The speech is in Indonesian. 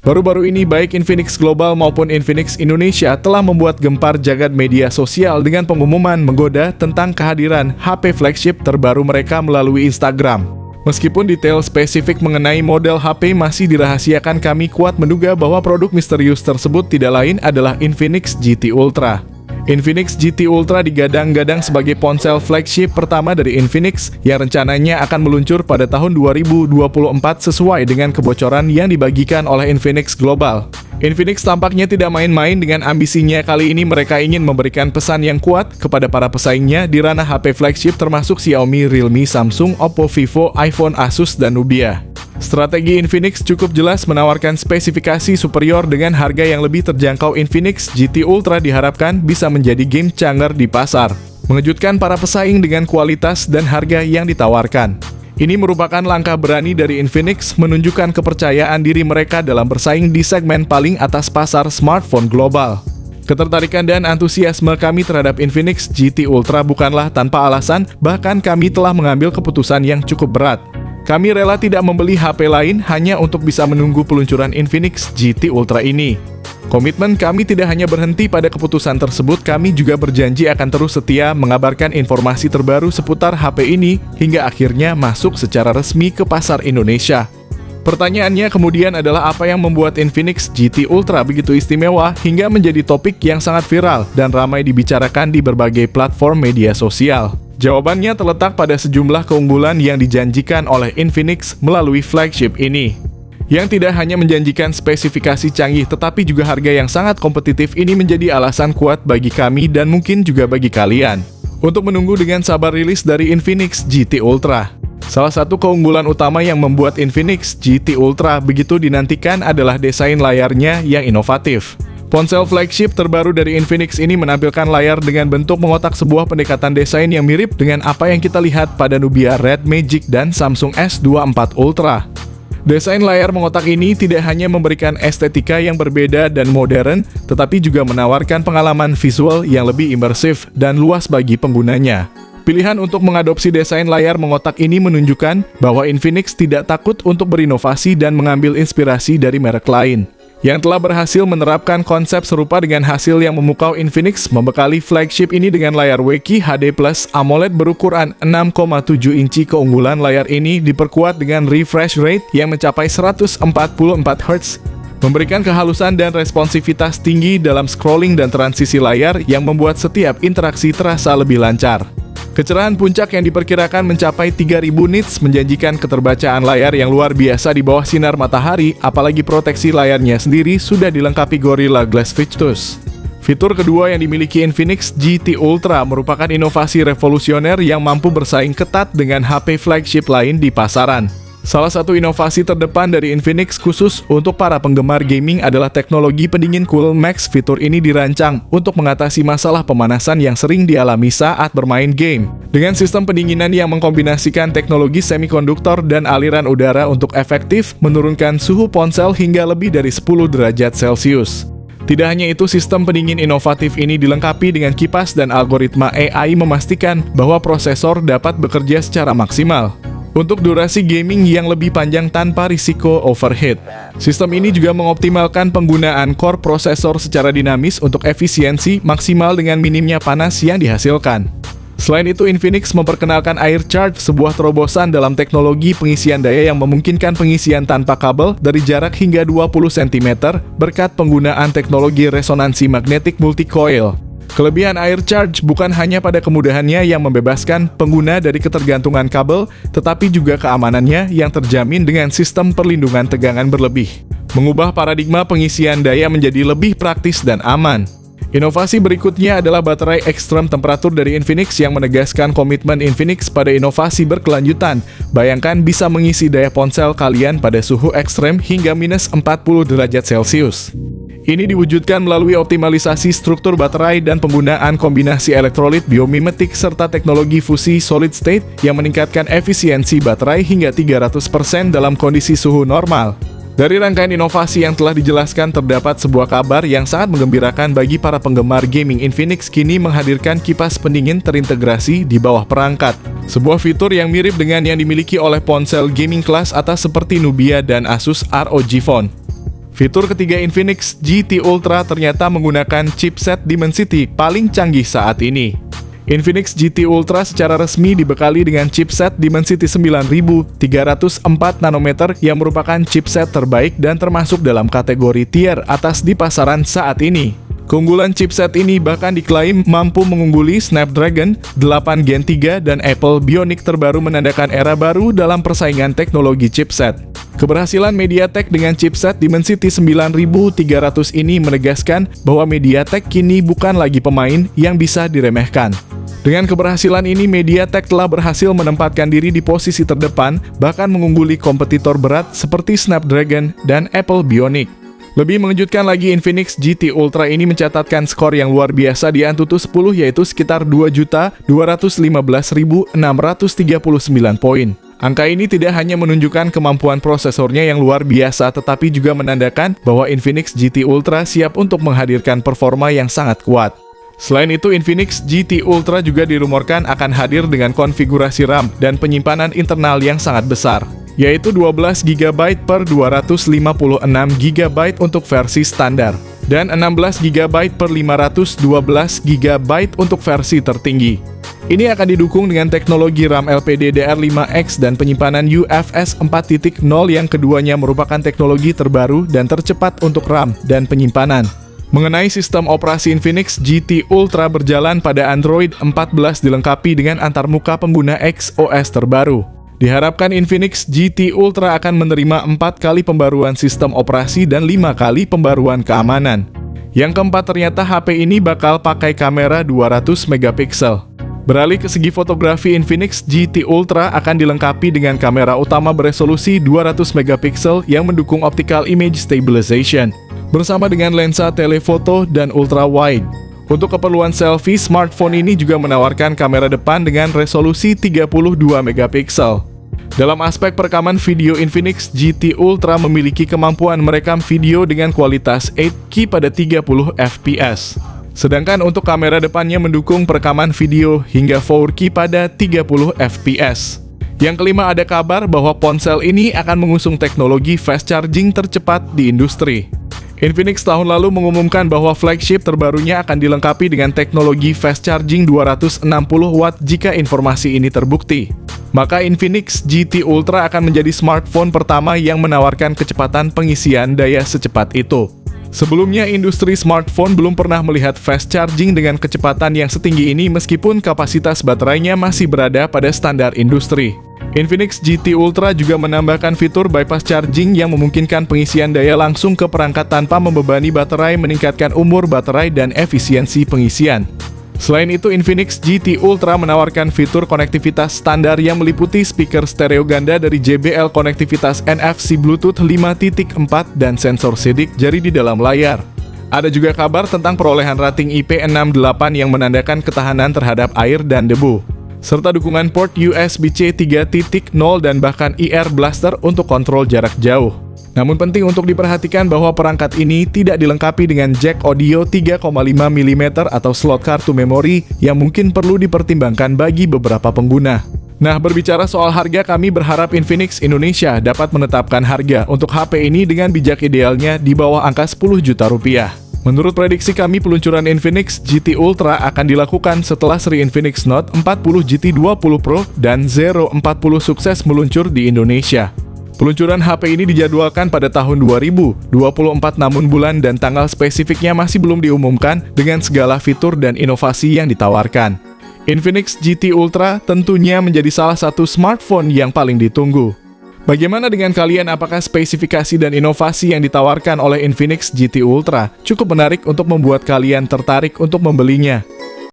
Baru-baru ini baik Infinix Global maupun Infinix Indonesia telah membuat gempar jagat media sosial dengan pengumuman menggoda tentang kehadiran HP flagship terbaru mereka melalui Instagram. Meskipun detail spesifik mengenai model HP masih dirahasiakan, kami kuat menduga bahwa produk misterius tersebut tidak lain adalah Infinix GT Ultra. Infinix GT Ultra digadang-gadang sebagai ponsel flagship pertama dari Infinix yang rencananya akan meluncur pada tahun 2024 sesuai dengan kebocoran yang dibagikan oleh Infinix Global. Infinix tampaknya tidak main-main dengan ambisinya. Kali ini mereka ingin memberikan pesan yang kuat kepada para pesaingnya di ranah HP flagship termasuk Xiaomi, Realme, Samsung, Oppo, Vivo, iPhone, Asus, dan Nubia. Strategi Infinix cukup jelas, menawarkan spesifikasi superior dengan harga yang lebih terjangkau. Infinix GT Ultra diharapkan bisa menjadi game changer di pasar, mengejutkan para pesaing dengan kualitas dan harga yang ditawarkan. Ini merupakan langkah berani dari Infinix menunjukkan kepercayaan diri mereka dalam bersaing di segmen paling atas pasar smartphone global. Ketertarikan dan antusiasme kami terhadap Infinix GT Ultra bukanlah tanpa alasan, bahkan kami telah mengambil keputusan yang cukup berat. Kami rela tidak membeli HP lain hanya untuk bisa menunggu peluncuran Infinix GT Ultra ini. Komitmen kami tidak hanya berhenti pada keputusan tersebut, kami juga berjanji akan terus setia mengabarkan informasi terbaru seputar HP ini hingga akhirnya masuk secara resmi ke pasar Indonesia. Pertanyaannya kemudian adalah apa yang membuat Infinix GT Ultra begitu istimewa hingga menjadi topik yang sangat viral dan ramai dibicarakan di berbagai platform media sosial? Jawabannya terletak pada sejumlah keunggulan yang dijanjikan oleh Infinix melalui flagship ini. Yang tidak hanya menjanjikan spesifikasi canggih tetapi juga harga yang sangat kompetitif. Ini menjadi alasan kuat bagi kami dan mungkin juga bagi kalian untuk menunggu dengan sabar rilis dari Infinix GT Ultra. Salah satu keunggulan utama yang membuat Infinix GT Ultra begitu dinantikan adalah desain layarnya yang inovatif. Ponsel flagship terbaru dari Infinix ini menampilkan layar dengan bentuk mengotak, sebuah pendekatan desain yang mirip dengan apa yang kita lihat pada Nubia Red Magic dan Samsung S24 Ultra. Desain layar mengotak ini tidak hanya memberikan estetika yang berbeda dan modern, tetapi juga menawarkan pengalaman visual yang lebih imersif dan luas bagi penggunanya. Pilihan untuk mengadopsi desain layar mengotak ini menunjukkan bahwa Infinix tidak takut untuk berinovasi dan mengambil inspirasi dari merek lain yang telah berhasil menerapkan konsep serupa dengan hasil yang memukau. Infinix membekali flagship ini dengan layar WQHD HD+ AMOLED berukuran 6,7 inci. Keunggulan layar ini diperkuat dengan refresh rate yang mencapai 144 Hz, memberikan kehalusan dan responsivitas tinggi dalam scrolling dan transisi layar yang membuat setiap interaksi terasa lebih lancar. Kecerahan puncak yang diperkirakan mencapai 3000 nits menjanjikan keterbacaan layar yang luar biasa di bawah sinar matahari, apalagi proteksi layarnya sendiri sudah dilengkapi Gorilla Glass Victus. Fitur kedua yang dimiliki Infinix GT Ultra merupakan inovasi revolusioner yang mampu bersaing ketat dengan HP flagship lain di pasaran. Salah satu inovasi terdepan dari Infinix khusus untuk para penggemar gaming adalah teknologi pendingin Cool Max. Fitur ini dirancang untuk mengatasi masalah pemanasan yang sering dialami saat bermain game. Dengan sistem pendinginan yang mengkombinasikan teknologi semikonduktor dan aliran udara untuk efektif menurunkan suhu ponsel hingga lebih dari 10 derajat Celcius. Tidak hanya itu, sistem pendingin inovatif ini dilengkapi dengan kipas dan algoritma AI memastikan bahwa prosesor dapat bekerja secara maksimal untuk durasi gaming yang lebih panjang tanpa risiko overheat. Sistem ini juga mengoptimalkan penggunaan core prosesor secara dinamis untuk efisiensi maksimal dengan minimnya panas yang dihasilkan. Selain itu, Infinix memperkenalkan Air Charge, sebuah terobosan dalam teknologi pengisian daya yang memungkinkan pengisian tanpa kabel dari jarak hingga 20 cm berkat penggunaan teknologi resonansi magnetik multi-coil. Kelebihan Air Charge bukan hanya pada kemudahannya yang membebaskan pengguna dari ketergantungan kabel, tetapi juga keamanannya yang terjamin dengan sistem perlindungan tegangan berlebih, mengubah paradigma pengisian daya menjadi lebih praktis dan aman. Inovasi berikutnya adalah baterai ekstrem temperatur dari Infinix yang menegaskan komitmen Infinix pada inovasi berkelanjutan. Bayangkan bisa mengisi daya ponsel kalian pada suhu ekstrem hingga minus 40 derajat Celcius. Ini diwujudkan melalui optimalisasi struktur baterai dan penggunaan kombinasi elektrolit biomimetik serta teknologi fusi solid state yang meningkatkan efisiensi baterai hingga 300% dalam kondisi suhu normal. Dari rangkaian inovasi yang telah dijelaskan, terdapat sebuah kabar yang sangat menggembirakan bagi para penggemar gaming. Infinix kini menghadirkan kipas pendingin terintegrasi di bawah perangkat, sebuah fitur yang mirip dengan yang dimiliki oleh ponsel gaming kelas atas seperti Nubia dan Asus ROG Phone. Fitur ketiga Infinix GT Ultra ternyata menggunakan chipset Dimensity paling canggih saat ini. Infinix GT Ultra secara resmi dibekali dengan chipset Dimensity 9304 nanometer yang merupakan chipset terbaik dan termasuk dalam kategori tier atas di pasaran saat ini. Keunggulan chipset ini bahkan diklaim mampu mengungguli Snapdragon 8 Gen 3 dan Apple Bionic terbaru menandakan era baru dalam persaingan teknologi chipset. Keberhasilan MediaTek dengan chipset Dimensity 9300 ini menegaskan bahwa MediaTek kini bukan lagi pemain yang bisa diremehkan. Dengan keberhasilan ini, MediaTek telah berhasil menempatkan diri di posisi terdepan, bahkan mengungguli kompetitor berat seperti Snapdragon dan Apple Bionic. Lebih mengejutkan lagi, Infinix GT Ultra ini mencatatkan skor yang luar biasa di Antutu 10, yaitu sekitar 2.215.639 poin. Angka ini tidak hanya menunjukkan kemampuan prosesornya yang luar biasa, tetapi juga menandakan bahwa Infinix GT Ultra siap untuk menghadirkan performa yang sangat kuat. Selain itu, Infinix GT Ultra juga dirumorkan akan hadir dengan konfigurasi RAM dan penyimpanan internal yang sangat besar, yaitu 12 GB per 256 GB untuk versi standar, dan 16 GB per 512 GB untuk versi tertinggi. Ini akan didukung dengan teknologi RAM LPDDR5X dan penyimpanan UFS 4.0 yang keduanya merupakan teknologi terbaru dan tercepat untuk RAM dan penyimpanan. Mengenai sistem operasi, Infinix GT Ultra berjalan pada Android 14 dilengkapi dengan antarmuka pengguna XOS terbaru. Diharapkan Infinix GT Ultra akan menerima 4 kali pembaruan sistem operasi dan 5 kali pembaruan keamanan. Yang keempat, ternyata HP ini bakal pakai kamera 200 megapiksel. Beralih ke segi fotografi, Infinix GT Ultra akan dilengkapi dengan kamera utama beresolusi 200 megapiksel yang mendukung optical image stabilization, bersama dengan lensa telefoto dan ultra wide. Untuk keperluan selfie, smartphone ini juga menawarkan kamera depan dengan resolusi 32 megapiksel. Dalam aspek perekaman video, Infinix GT Ultra memiliki kemampuan merekam video dengan kualitas 8K pada 30 fps. Sedangkan untuk kamera depannya mendukung perekaman video hingga 4K pada 30 fps. Yang kelima, ada kabar bahwa ponsel ini akan mengusung teknologi fast charging tercepat di industri. Infinix tahun lalu mengumumkan bahwa flagship terbarunya akan dilengkapi dengan teknologi fast charging 260 watt. Jika informasi ini terbukti, maka Infinix GT Ultra akan menjadi smartphone pertama yang menawarkan kecepatan pengisian daya secepat itu. Sebelumnya, industri smartphone belum pernah melihat fast charging dengan kecepatan yang setinggi ini meskipun kapasitas baterainya masih berada pada standar industri. Infinix GT Ultra juga menambahkan fitur bypass charging yang memungkinkan pengisian daya langsung ke perangkat tanpa membebani baterai, meningkatkan umur baterai dan efisiensi pengisian. Selain itu, Infinix GT Ultra menawarkan fitur konektivitas standar yang meliputi speaker stereo ganda dari JBL, konektivitas NFC Bluetooth 5.4, dan sensor sidik jari di dalam layar. Ada juga kabar tentang perolehan rating IP68 yang menandakan ketahanan terhadap air dan debu, serta dukungan port USB-C 3.0 dan bahkan IR Blaster untuk kontrol jarak jauh. Namun penting untuk diperhatikan bahwa perangkat ini tidak dilengkapi dengan jack audio 3,5 mm atau slot kartu memori yang mungkin perlu dipertimbangkan bagi beberapa pengguna. Nah, berbicara soal harga, kami berharap Infinix Indonesia dapat menetapkan harga untuk HP ini dengan bijak, idealnya di bawah angka 10 juta rupiah. Menurut prediksi kami, peluncuran Infinix GT Ultra akan dilakukan setelah seri Infinix Note 40 GT 20 Pro dan Zero 40 sukses meluncur di Indonesia. Peluncuran HP ini dijadwalkan pada tahun 2024, namun bulan dan tanggal spesifiknya masih belum diumumkan dengan segala fitur dan inovasi yang ditawarkan. Infinix GT Ultra tentunya menjadi salah satu smartphone yang paling ditunggu. Bagaimana dengan kalian? Apakah spesifikasi dan inovasi yang ditawarkan oleh Infinix GT Ultra cukup menarik untuk membuat kalian tertarik untuk membelinya?